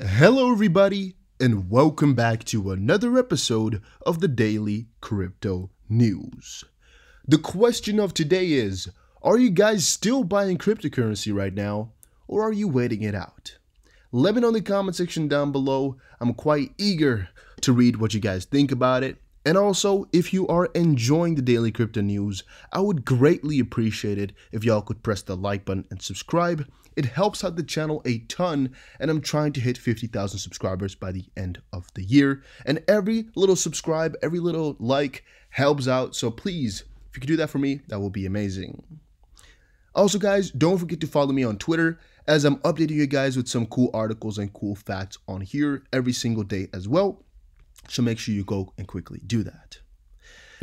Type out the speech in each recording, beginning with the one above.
Hello everybody, and welcome back to another episode of the Daily Crypto News. The question of today is, are you guys still buying cryptocurrency right now, or are you waiting it out? Let me know in the comment section down below. I'm quite eager to read what you guys think about it. And also, if you are enjoying the Daily Crypto News, I would greatly appreciate it if y'all could press the like button and subscribe. It helps out the channel a ton, and I'm trying to hit 50,000 subscribers by the end of the year. And every little subscribe, every little like helps out, so please, if you could do that for me, that will be amazing. Also guys, don't forget to follow me on Twitter, as I'm updating you guys with some cool articles and cool facts on here every single day as well. So make sure you go and quickly do that.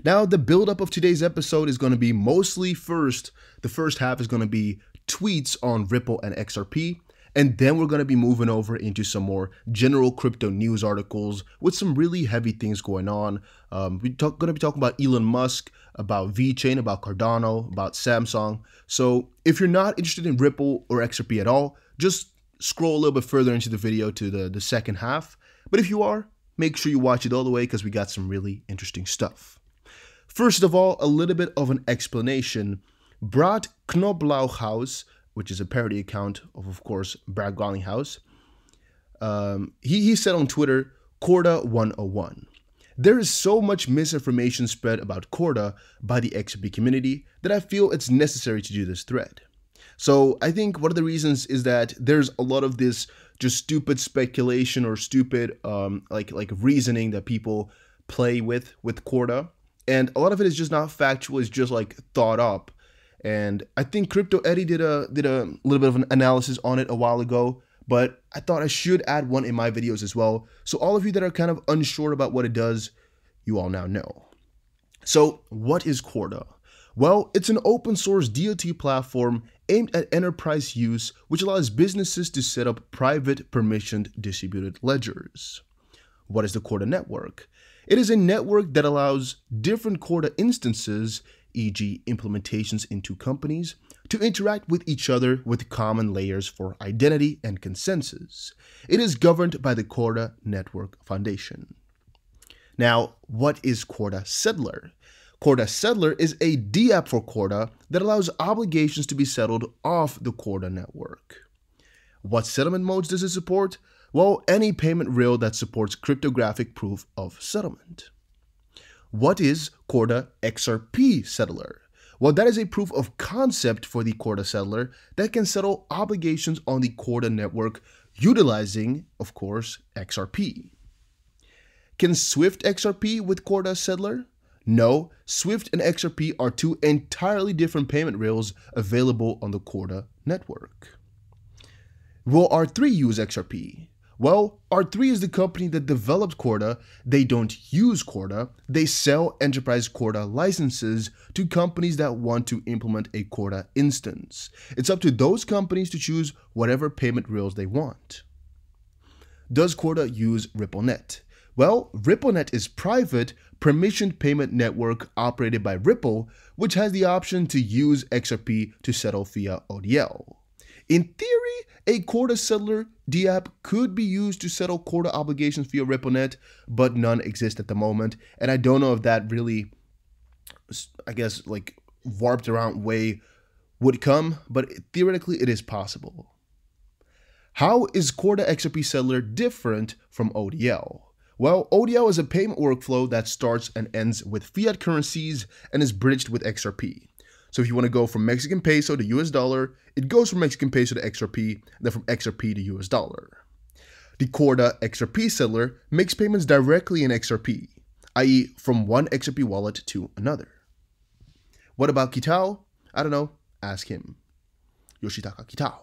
Now, the build-up of today's episode is going to be mostly the first half is going to be tweets on Ripple and XRP, and then we're going to be moving over into some more general crypto news articles with some really heavy things going on. We're going to be talking about Elon Musk, about VChain, about Cardano, about Samsung. So if you're not interested in Ripple or XRP at all, just scroll a little bit further into the video to the second half. But if you are, make sure you watch it all the way because we got some really interesting stuff. First of all, a little bit of an explanation. Brad Knoblauchhaus, which is a parody account of course, Brad Garlinghouse, he said on Twitter, Corda 101. There is so much misinformation spread about Corda by the XRP community that I feel it's necessary to do this thread. So I think one of the reasons is that there's a lot of this just stupid speculation or stupid like reasoning that people play with Corda, and a lot of it is just not factual. It's just like thought up. And I think Crypto Eddie did a little bit of an analysis on it a while ago, but I thought I should add one in my videos as well. So all of you that are kind of unsure about what it does, you all now know. So what is Corda? Well, it's an open source DOT platform aimed at enterprise use, which allows businesses to set up private permissioned distributed ledgers. What is the Corda network? It is a network that allows different Corda instances, e.g. implementations into companies, to interact with each other with common layers for identity and consensus. It is governed by the Corda Network Foundation. Now, what is Corda Settler? Corda Settler is a DApp for Corda that allows obligations to be settled off the Corda network. What settlement modes does it support? Well, any payment rail that supports cryptographic proof of settlement. What is Corda XRP Settler? Well, that is a proof of concept for the Corda Settler that can settle obligations on the Corda network utilizing, of course, XRP. Can Swift XRP with Corda Settler? No, Swift and XRP are two entirely different payment rails available on the Corda network. Will R3 use XRP? Well, R3 is the company that developed Corda. They don't use Corda. They sell enterprise Corda licenses to companies that want to implement a Corda instance. It's up to those companies to choose whatever payment rails they want. Does Corda use RippleNet? Well, RippleNet is private, permissioned payment network operated by Ripple, which has the option to use XRP to settle via ODL. In theory, a Corda Settler DApp could be used to settle Corda obligations via RippleNet, but none exist at the moment, and I don't know if that really, I guess, like warped around way would come, but theoretically it is possible. How is Corda XRP Settler different from ODL? Well, ODL is a payment workflow that starts and ends with fiat currencies and is bridged with XRP. So if you want to go from Mexican peso to US dollar, it goes from Mexican peso to XRP, then from XRP to US dollar. The Corda XRP Settler makes payments directly in XRP, i.e. from one XRP wallet to another. What about Kitao? I don't know, ask him. Yoshitaka Kitao.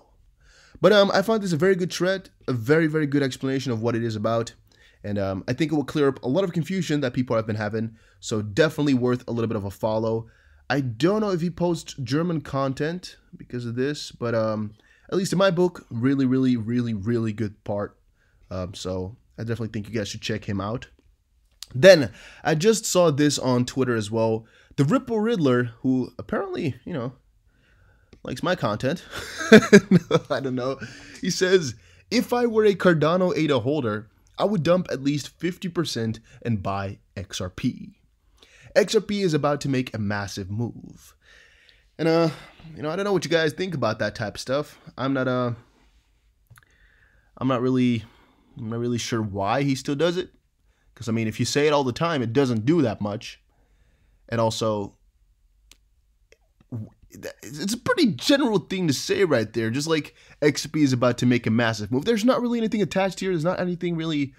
But I found this a very good thread, a very, very good explanation of what it is about. And I think it will clear up a lot of confusion that people have been having. So definitely worth a little bit of a follow. I don't know if he posts German content because of this, but at least in my book, really, really, really, really good part. So I definitely think you guys should check him out. Then I just saw this on Twitter as well. The Ripple Riddler, who apparently, likes my content. I don't know. He says, If I were a Cardano ADA holder, I would dump at least 50% and buy XRP. XRP is about to make a massive move. And I don't know what you guys think about that type of stuff. I'm not really sure why he still does it. Because I mean, if you say it all the time, it doesn't do that much. And also, it's a pretty general thing to say right there. Just like XRP is about to make a massive move. There's not really anything attached here. There's not anything really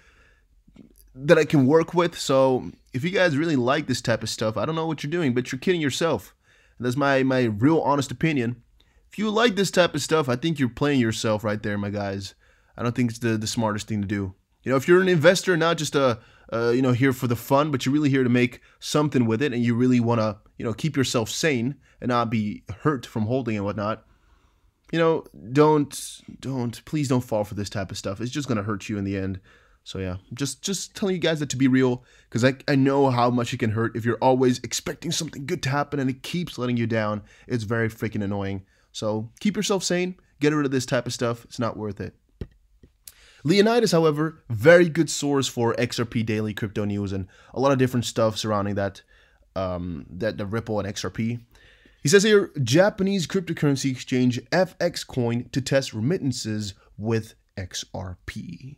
that I can work with. So if you guys really like this type of stuff, I don't know what you're doing, but you're kidding yourself. And that's my real honest opinion. If you like this type of stuff, I think you're playing yourself right there, my guys. I don't think it's the smartest thing to do. You know, if you're an investor, not just here for the fun, but you're really here to make something with it, and you really want to, keep yourself sane and not be hurt from holding and whatnot, please don't fall for this type of stuff. It's just going to hurt you in the end. So yeah, just telling you guys that to be real, because I know how much it can hurt if you're always expecting something good to happen and it keeps letting you down. It's very freaking annoying. So keep yourself sane, get rid of this type of stuff. It's not worth it. Leonidas, however, very good source for XRP daily crypto news and a lot of different stuff surrounding that, the Ripple and XRP. He says here, Japanese cryptocurrency exchange FX coin to test remittances with XRP.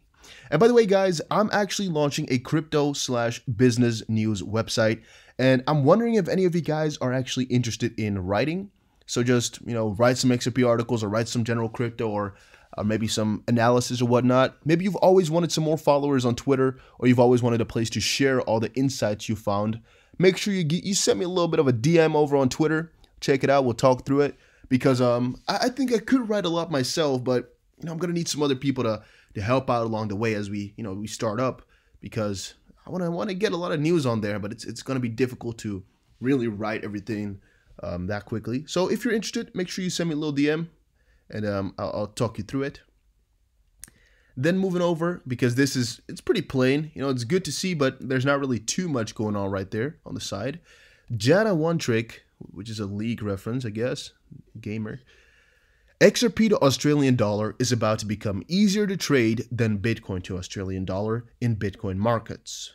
And by the way, guys, I'm actually launching a crypto/business news website, and I'm wondering if any of you guys are actually interested in writing. So just, write some XRP articles or write some general crypto or maybe some analysis or whatnot. Maybe you've always wanted some more followers on Twitter, or you've always wanted a place to share all the insights you found. Make sure you send me a little bit of a DM over on Twitter. Check it out. We'll talk through it, because I think I could write a lot myself, but I'm gonna need some other people to help out along the way as we start up, because I want to get a lot of news on there, but it's gonna be difficult to really write everything that quickly. So if you're interested, make sure you send me a little DM, and I'll talk you through it. Then moving over, because it's pretty plain. It's good to see, but there's not really too much going on right there on the side. Jana One Trick, which is a league reference, I guess, gamer. XRP to Australian dollar is about to become easier to trade than Bitcoin to Australian dollar in Bitcoin markets.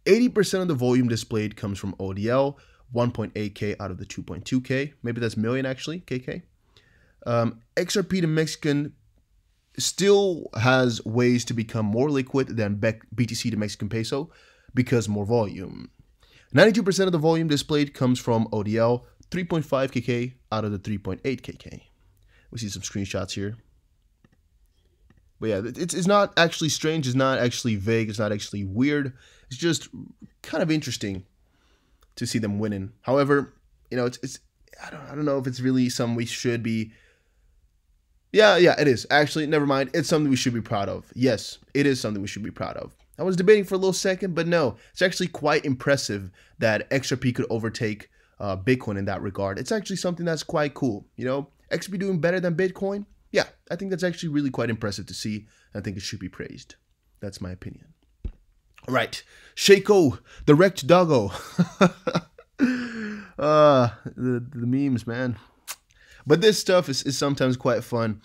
80% of the volume displayed comes from ODL, 1.8K out of the 2.2K. Maybe that's million actually, KK. XRP to Mexican still has ways to become more liquid than BTC to Mexican peso because more volume. 92% of the volume displayed comes from ODL, 3.5KK out of the 3.8KK. We see some screenshots here. But yeah, it's not actually strange, it's not actually vague, it's not actually weird. It's just kind of interesting to see them winning. However, it's I don't know if it's really something we should be. Yeah, it is. Actually, never mind. It's something we should be proud of. Yes, it is something we should be proud of. I was debating for a little second, but no, it's actually quite impressive that XRP could overtake Bitcoin in that regard. It's actually something that's quite cool. XRP doing better than Bitcoin. Yeah, I think that's actually really quite impressive to see. I think it should be praised. That's my opinion. All right, Shaco, the wrecked doggo. The memes, man. But this stuff is sometimes quite fun.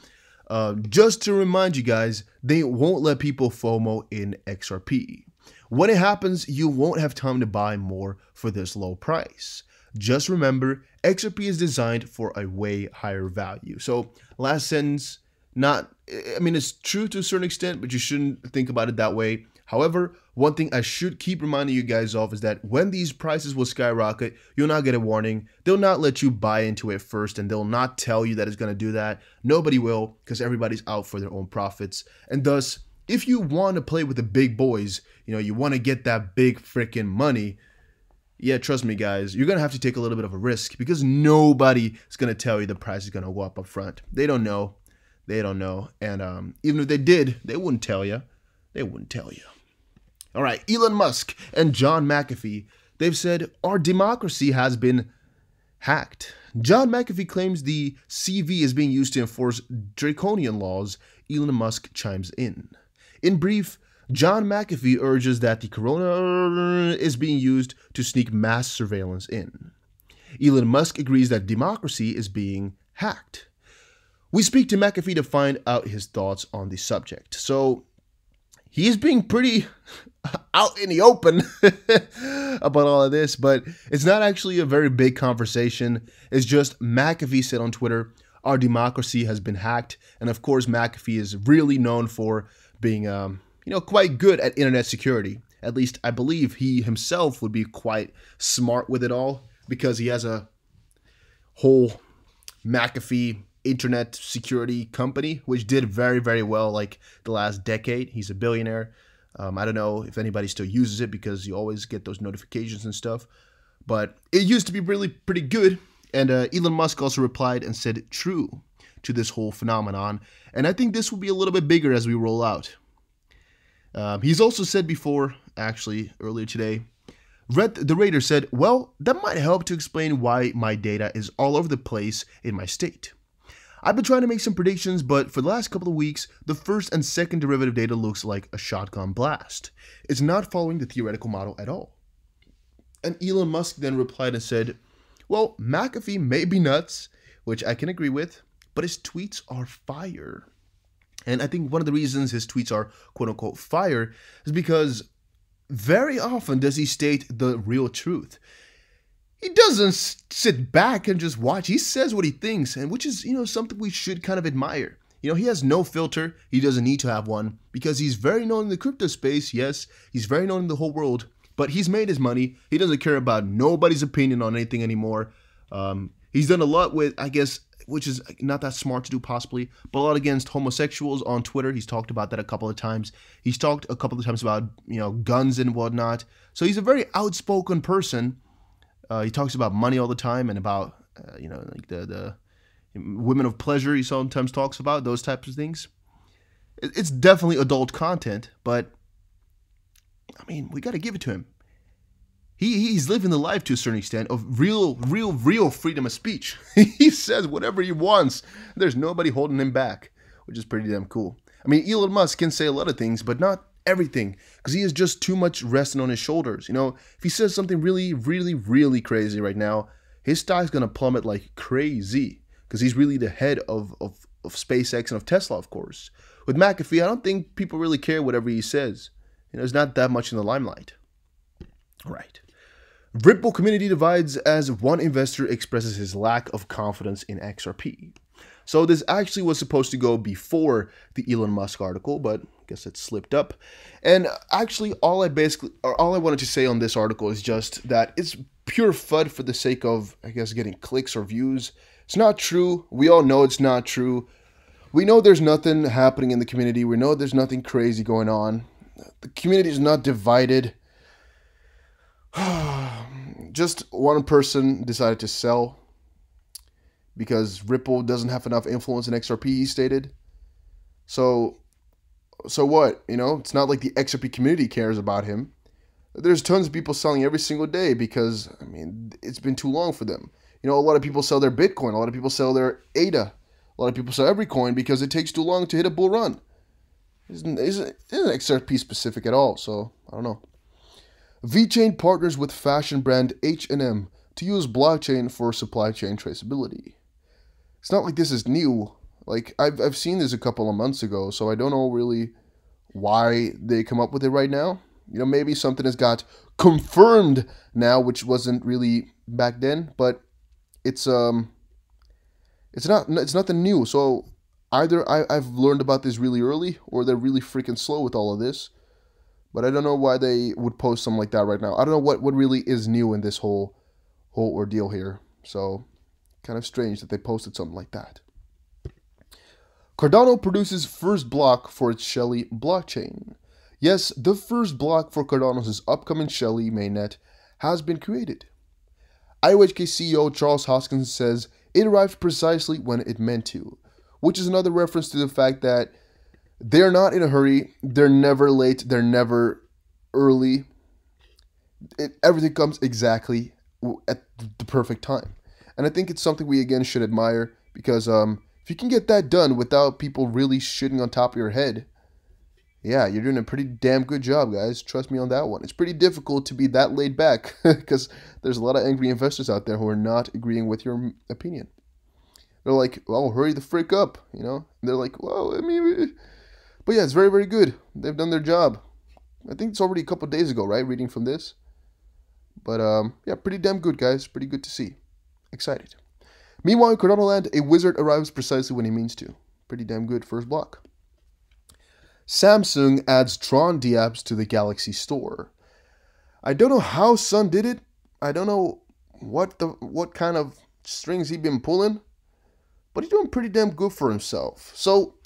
Just to remind you guys, they won't let people FOMO in XRP. When it happens, you won't have time to buy more for this low price. Just remember, XRP is designed for a way higher value. So last sentence, it's true to a certain extent, but you shouldn't think about it that way. However, one thing I should keep reminding you guys of is that when these prices will skyrocket, you'll not get a warning. They'll not let you buy into it first, and they'll not tell you that it's going to do that. Nobody will, because everybody's out for their own profits. And thus, if you want to play with the big boys, you want to get that big freaking money, yeah, trust me, guys, you're going to have to take a little bit of a risk, because nobody is going to tell you the price is going to go up front. They don't know. They don't know. And even if they did, they wouldn't tell you. They wouldn't tell you. All right, Elon Musk and John McAfee, they've said our democracy has been hacked. John McAfee claims the CV is being used to enforce draconian laws. Elon Musk chimes in. In brief, John McAfee urges that the corona is being used to sneak mass surveillance in. Elon Musk agrees that democracy is being hacked. We speak to McAfee to find out his thoughts on the subject. So he's being pretty out in the open about all of this, but it's not actually a very big conversation. It's just McAfee said on Twitter, our democracy has been hacked. And of course, McAfee is really known for being, quite good at internet security. At least I believe he himself would be quite smart with it all because he has a whole McAfee internet security company, which did very, very well like the last decade. He's a billionaire. I don't know if anybody still uses it because you always get those notifications and stuff. But it used to be really pretty good. And Elon Musk also replied and said true to this whole phenomenon. And I think this will be a little bit bigger as we roll out. He's also said before, actually, earlier today, the Raider said, well, that might help to explain why my data is all over the place in my state. I've been trying to make some predictions, but for the last couple of weeks, the first and second derivative data looks like a shotgun blast. It's not following the theoretical model at all. And Elon Musk then replied and said, well, McAfee may be nuts, which I can agree with, but his tweets are fire. And I think one of the reasons his tweets are quote-unquote fire is because very often does he state the real truth. He doesn't sit back and just watch. He says what he thinks, and which is, something we should kind of admire. He has no filter. He doesn't need to have one because he's very known in the crypto space. Yes, he's very known in the whole world, but he's made his money. He doesn't care about nobody's opinion on anything anymore. He's done a lot with, I guess, which is not that smart to do possibly, but a lot against homosexuals on Twitter. He's talked about that a couple of times. He's talked a couple of times about, guns and whatnot. So he's a very outspoken person. He talks about money all the time and about, like the women of pleasure he sometimes talks about, those types of things. It's definitely adult content, but, I mean, we got to give it to him. He's living the life to a certain extent of real freedom of speech. He says whatever he wants. There's nobody holding him back, which is pretty damn cool. I mean, Elon Musk can say a lot of things, but not everything, because he has just too much resting on his shoulders. If he says something really crazy right now, his stock's going to plummet like crazy, because he's really the head of SpaceX and of Tesla, of course. With McAfee, I don't think people really care whatever he says. It's not that much in the limelight. All right. Ripple community divides as one investor expresses his lack of confidence in XRP. So this actually was supposed to go before the Elon Musk article, but I guess it slipped up. And actually, all I wanted to say on this article is just that it's pure FUD for the sake of, I guess, getting clicks or views. It's not true. We all know it's not true. We know there's nothing happening in the community. We know there's nothing crazy going on. The community is not divided. Just one person decided to sell because Ripple doesn't have enough influence in XRP, he stated. So what? It's not like the XRP community cares about him. There's tons of people selling every single day because, I mean, it's been too long for them. A lot of people sell their Bitcoin. A lot of people sell their ADA. A lot of people sell every coin because it takes too long to hit a bull run. Isn't XRP specific at all, so I don't know. VChain partners with fashion brand H&M to use blockchain for supply chain traceability. It's not like this is new. Like, I've seen this a couple of months ago, so I don't know really why they come up with it right now. Maybe something has got confirmed now, which wasn't really back then, but it's nothing new. So either I've learned about this really early, or they're really freaking slow with all of this. But I don't know why they would post something like that right now. I don't know what really is new in this whole ordeal here. So, kind of strange that they posted something like that. Cardano produces first block for its Shelley blockchain. Yes, the first block for Cardano's upcoming Shelley mainnet has been created. IOHK CEO Charles Hoskins says it arrived precisely when it meant to, which is another reference to the fact that they're not in a hurry. They're never late. They're never early. Everything comes exactly at the perfect time. And I think it's something we, again, should admire because if you can get that done without people really shitting on top of your head, yeah, you're doing a pretty damn good job, guys. Trust me on that one. It's pretty difficult to be that laid back because there's a lot of angry investors out there who are not agreeing with your opinion. They're like, "Oh, hurry the frick up," you know. And they're like, "Well, I mean," but yeah, it's very, very good. They've done their job. I think it's already a couple days ago, right? Reading from this, but yeah, pretty damn good, guys. Pretty good to see. Excited. Meanwhile, in Cardano land, a wizard arrives precisely when he means to. Pretty damn good first block. Samsung adds Tron dApps to the Galaxy Store. I don't know how Sun did it. I don't know what kind of strings he's been pulling, but he's doing pretty damn good for himself. So,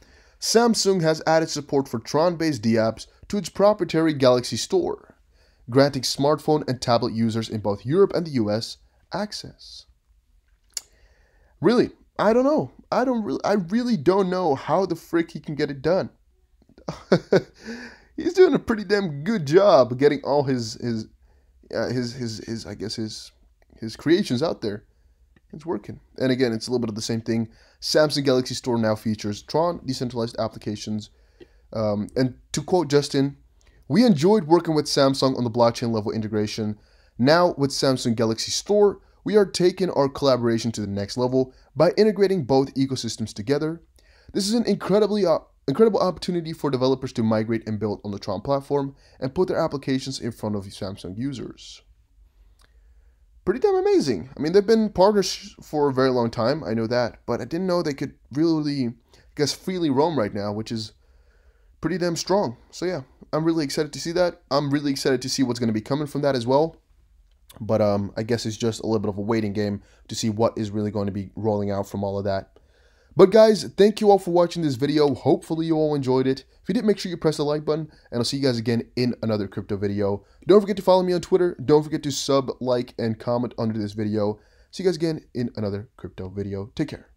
Samsung has added support for Tron-based dApps to its proprietary Galaxy Store, granting smartphone and tablet users in both Europe and the US access. Really, I don't know. I really don't know how the frick he can get it done. He's doing a pretty damn good job getting all his I guess his creations out there. It's working. And again, it's a little bit of the same thing. Samsung Galaxy Store now features Tron decentralized applications. And to quote Justin, "We enjoyed working with Samsung on the blockchain level integration. Now with Samsung Galaxy Store, we are taking our collaboration to the next level by integrating both ecosystems together. This is an incredible opportunity for developers to migrate and build on the Tron platform and put their applications in front of Samsung users." Pretty damn amazing. I mean, they've been partners for a very long time, I know that, but I didn't know they could really, I guess, freely roam right now, which is pretty damn strong. So yeah, I'm really excited to see that. I'm really excited to see what's going to be coming from that as well. But I guess it's just a little bit of a waiting game to see what is really going to be rolling out from all of that. But guys, thank you all for watching this video. Hopefully you all enjoyed it. If you did, make sure you press the like button, and I'll see you guys again in another crypto video. Don't forget to follow me on Twitter. Don't forget to sub, like, and comment under this video. See you guys again in another crypto video. Take care.